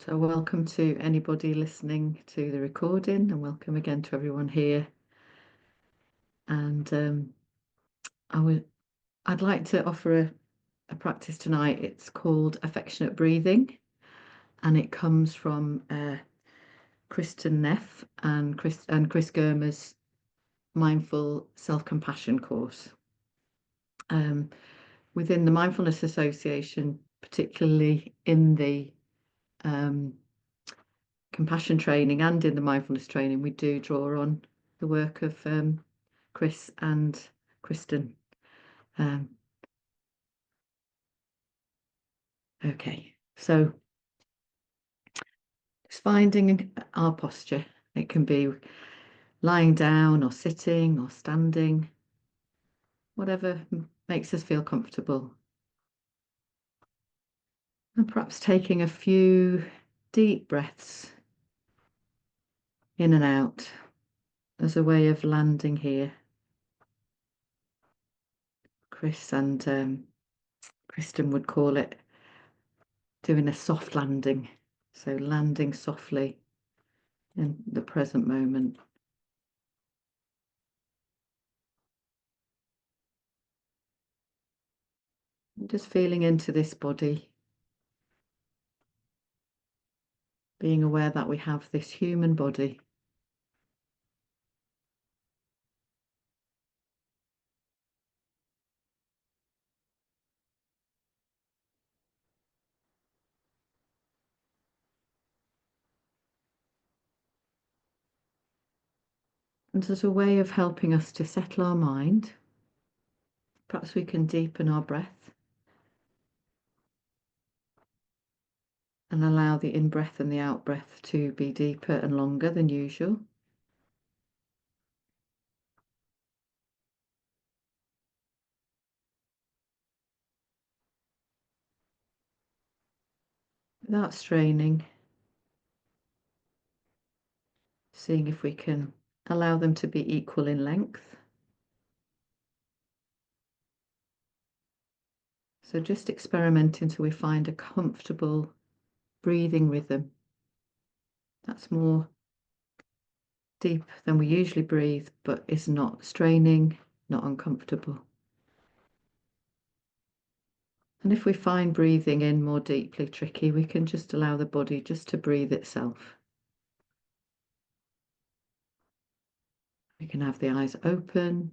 So welcome to anybody listening to the recording, and welcome again to everyone here. And I'd like to offer a practice tonight. It's called Affectionate Breathing, and it comes from Kristen Neff and Chris Germer's Mindful Self-Compassion course. Within the Mindfulness Association, particularly in the compassion training and in the mindfulness training, we do draw on the work of Chris and Kristen. Okay, so just finding our posture. It can be lying down or sitting or standing, whatever makes us feel comfortable. And perhaps taking a few deep breaths in and out as a way of landing here. Chris and Kristen would call it doing a soft landing. So landing softly in the present moment. Just feeling into this body. Being aware that we have this human body. And as a way of helping us to settle our mind, perhaps we can deepen our breath and allow the in-breath and the out-breath to be deeper and longer than usual. Without straining, seeing if we can allow them to be equal in length. So just experiment until we find a comfortable breathing rhythm. That's more deep than we usually breathe, but is not straining, not uncomfortable. And if we find breathing in more deeply tricky, we can just allow the body just to breathe itself. We can have the eyes open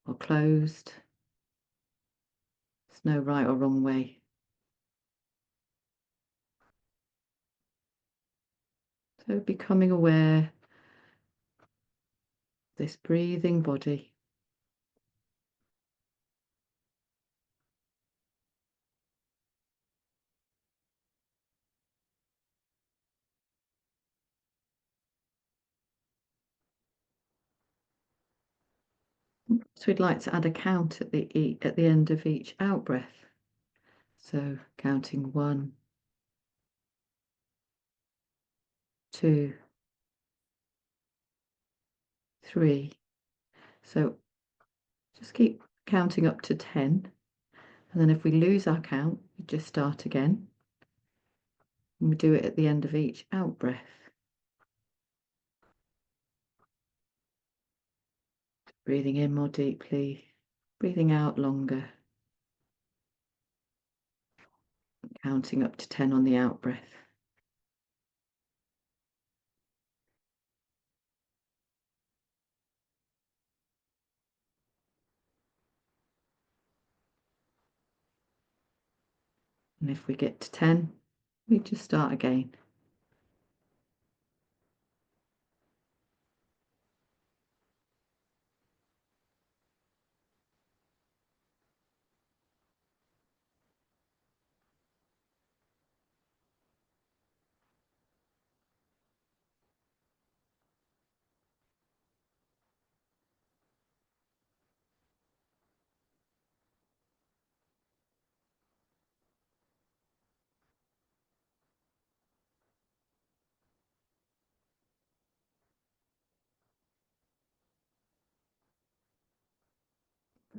or closed. There's no right or wrong way. So becoming aware of this breathing body. So we'd like to add a count at the end of each out breath. So counting 1, 2, 3. So just keep counting up to 10. And then if we lose our count, we just start again. And we do it at the end of each out breath. Breathing in more deeply, breathing out longer. Counting up to 10 on the out breath. And if we get to 10, we just start again.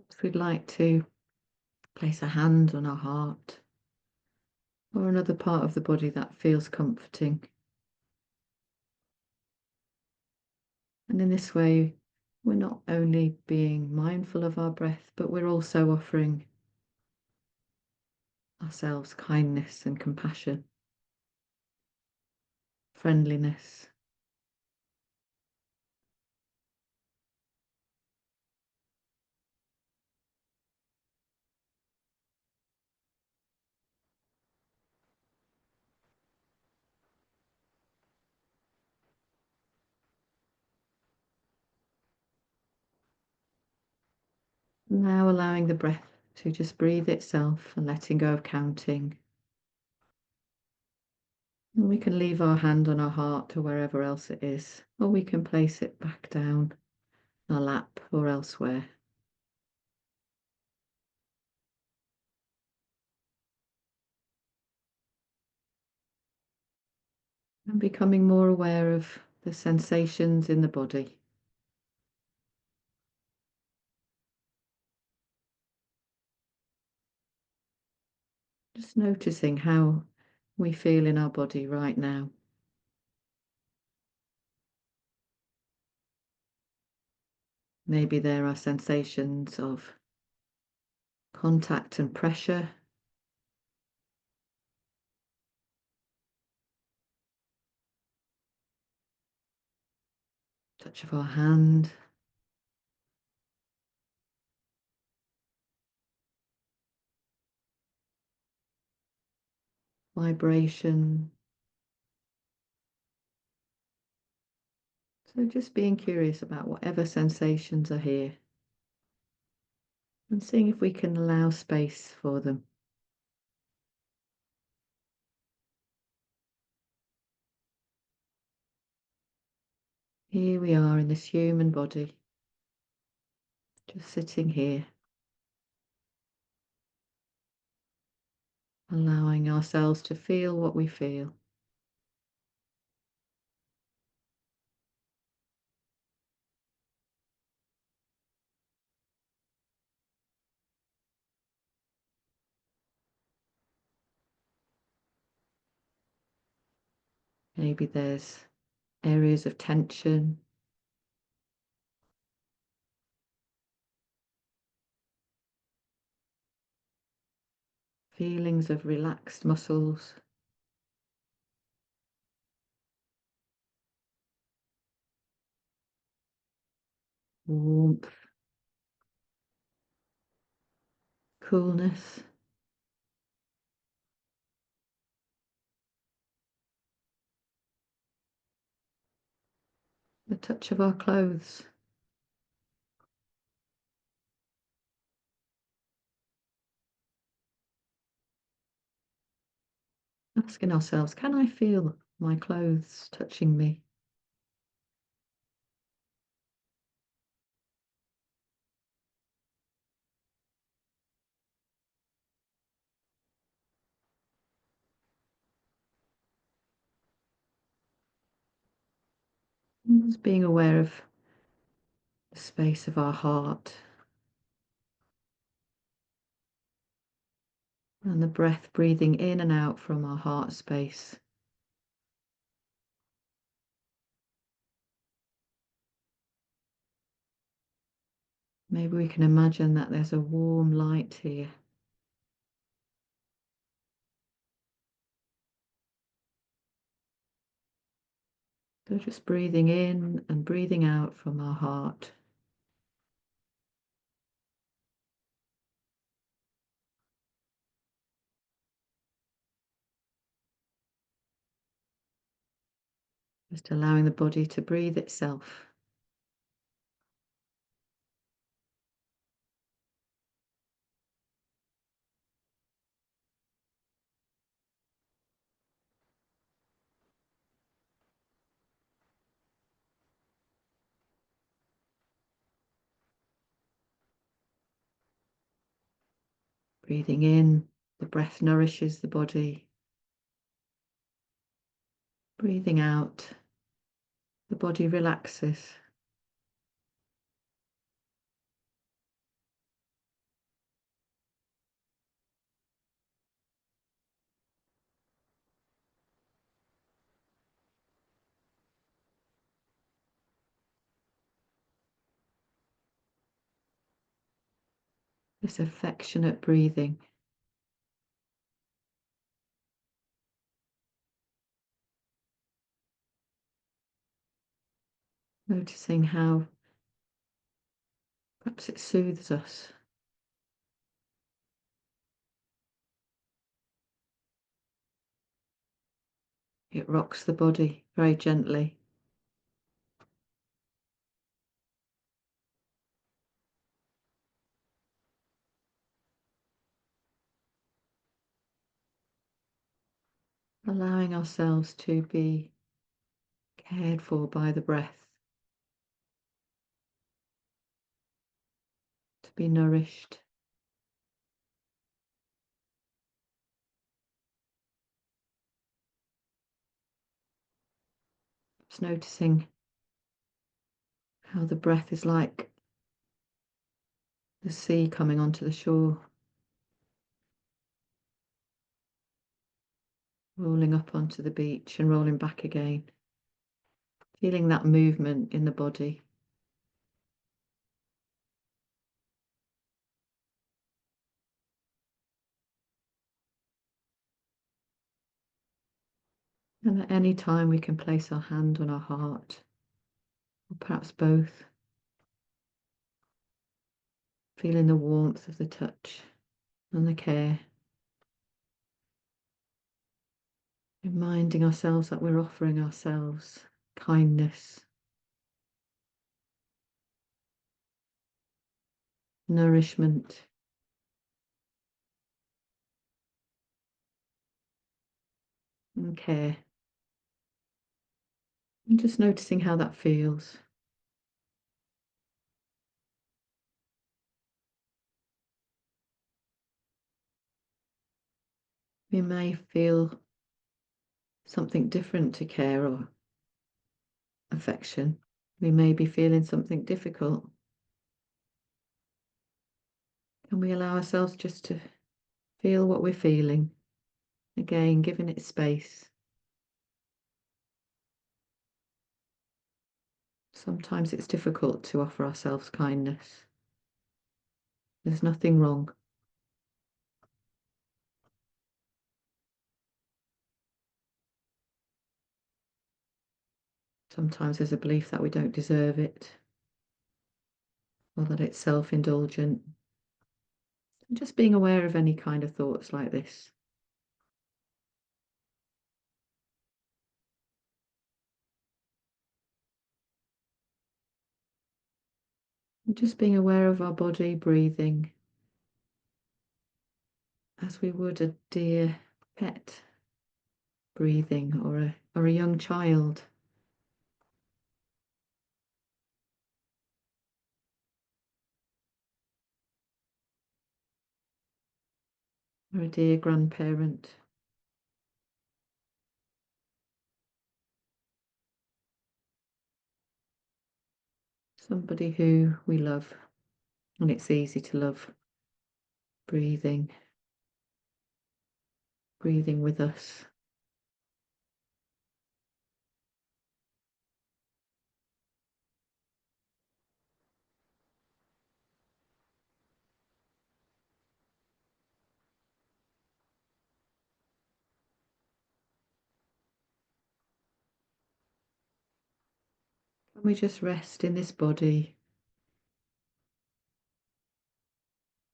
If we'd like to place a hand on our heart or another part of the body that feels comforting. And in this way, we're not only being mindful of our breath, but we're also offering ourselves kindness and compassion, friendliness. Now allowing the breath to just breathe itself and letting go of counting. And we can leave our hand on our heart or wherever else it is, or we can place it back down our lap or elsewhere. And becoming more aware of the sensations in the body. Just noticing how we feel in our body right now. Maybe there are sensations of contact and pressure, touch of our hand, vibration. So just being curious about whatever sensations are here and seeing if we can allow space for them. Here we are in this human body, just sitting here, allowing ourselves to feel what we feel. Maybe there's areas of tension, feelings of relaxed muscles, warmth, coolness, the touch of our clothes. Asking ourselves, can I feel my clothes touching me? And just being aware of the space of our heart and the breath breathing in and out from our heart space. Maybe we can imagine that there's a warm light here. So just breathing in and breathing out from our heart. Just allowing the body to breathe itself. Breathing in, the breath nourishes the body. Breathing out, the body relaxes. this affectionate breathing. Noticing how perhaps it soothes us. It rocks the body very gently. Allowing ourselves to be cared for by the breath, to be nourished. Just noticing how the breath is like the sea coming onto the shore, rolling up onto the beach and rolling back again. Feeling that movement in the body. And at any time we can place our hand on our heart, or perhaps both, feeling the warmth of the touch and the care, reminding ourselves that we're offering ourselves kindness, nourishment, and care. And just noticing how that feels. We may feel something different to care or affection. We may be feeling something difficult. Can we allow ourselves just to feel what we're feeling? Again, giving it space. Sometimes it's difficult to offer ourselves kindness. There's nothing wrong. Sometimes there's a belief that we don't deserve it, or that it's self-indulgent. Just being aware of any kind of thoughts like this. And just being aware of our body breathing as we would a dear pet breathing, or a young child. Or a dear grandparent. Somebody who we love, and it's easy to love. Breathing with us. Can we just rest in this body,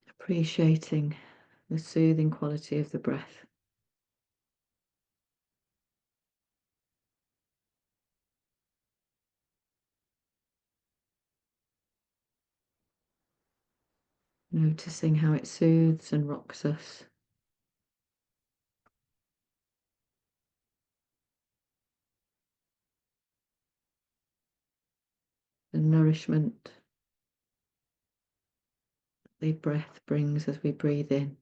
appreciating the soothing quality of the breath. Noticing how it soothes and rocks us. The nourishment the breath brings as we breathe in.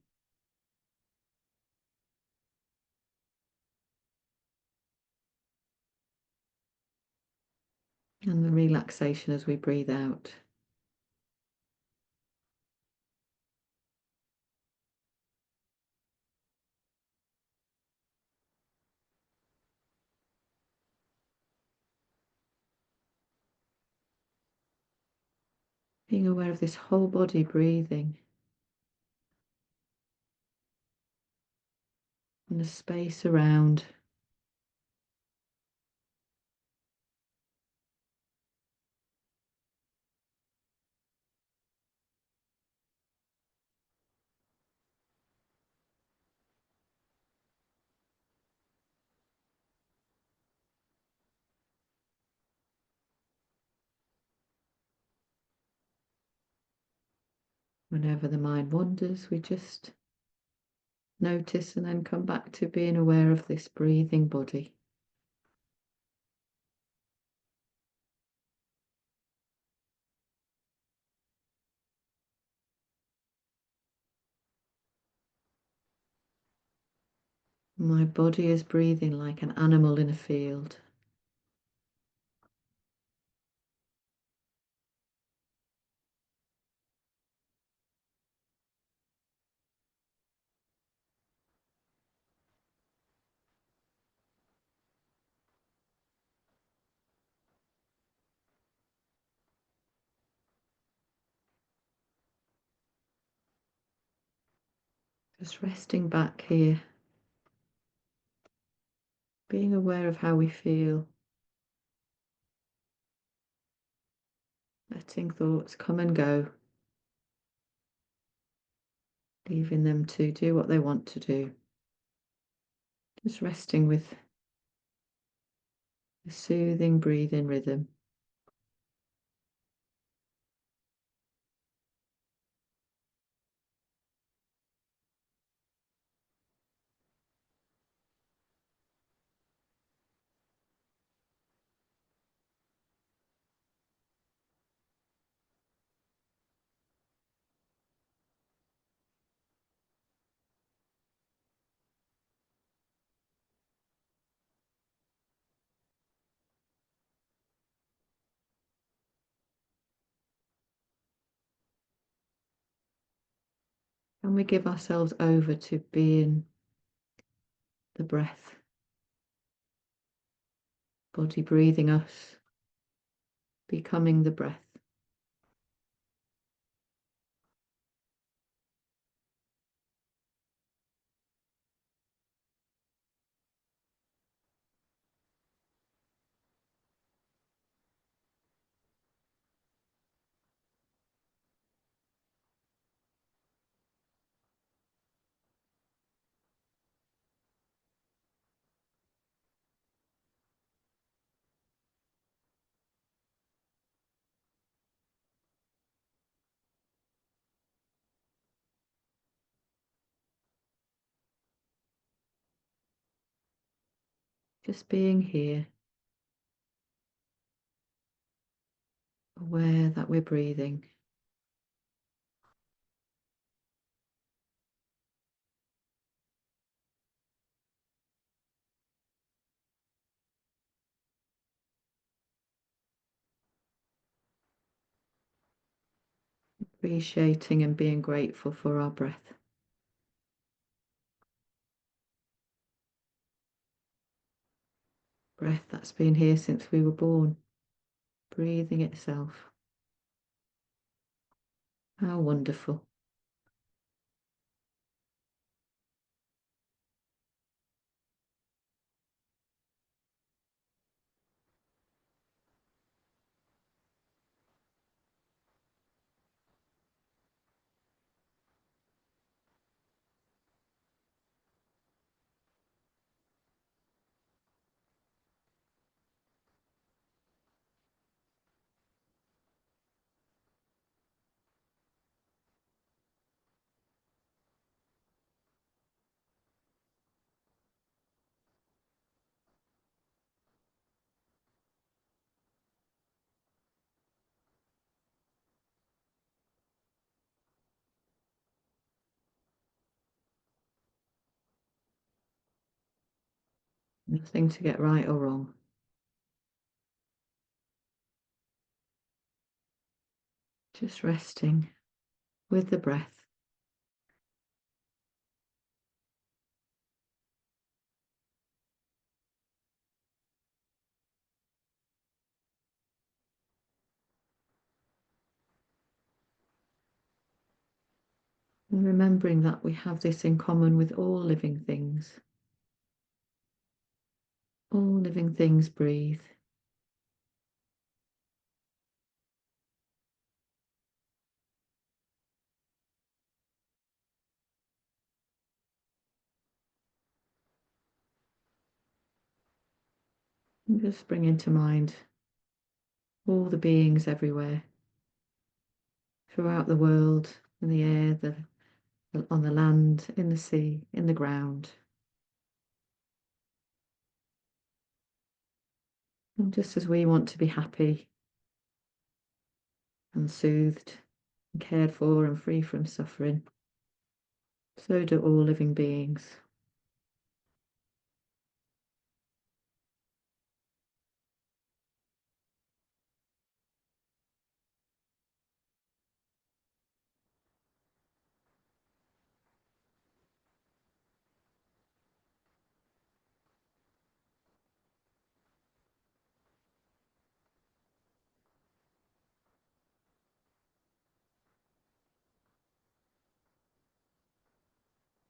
And the relaxation as we breathe out. Being aware of this whole body breathing. and the space around. Whenever the mind wanders, we just notice and then come back to being aware of this breathing body. My body is breathing like an animal in a field. Just resting back here, being aware of how we feel, letting thoughts come and go, leaving them to do what they want to do. Just resting with the soothing breathing rhythm. And we give ourselves over to being the breath, body breathing us, becoming the breath. Just being here, aware that we're breathing. Appreciating and being grateful for our breath. Breath that's been here since we were born, breathing itself. How wonderful. Nothing to get right or wrong. Just resting with the breath. And remembering that we have this in common with all living things. All living things breathe. And just bring into mind all the beings everywhere, throughout the world, in the air, on the land, in the sea, in the ground. And just as we want to be happy and soothed and cared for and free from suffering, so do all living beings.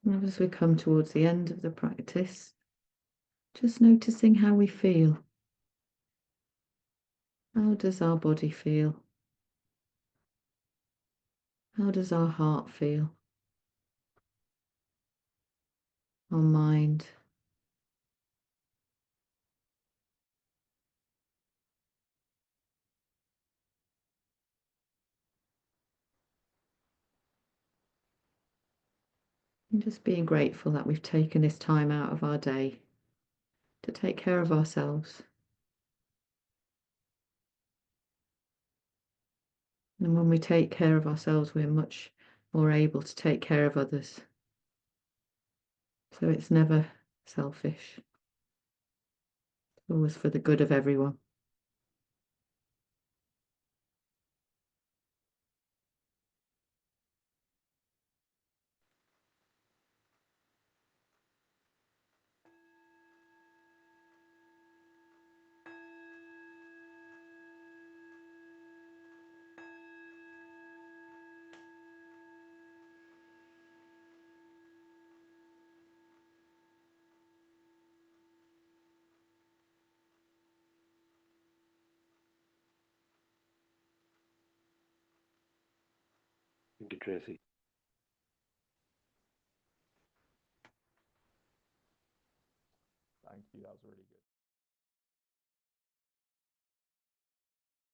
And as we come towards the end of the practice, just noticing how we feel. How does our body feel? How does our heart feel? Our mind? And just being grateful that we've taken this time out of our day to take care of ourselves. And when we take care of ourselves, we're much more able to take care of others. So it's never selfish. It's always for the good of everyone. Thank you, Tracy. Thank you. That was really good.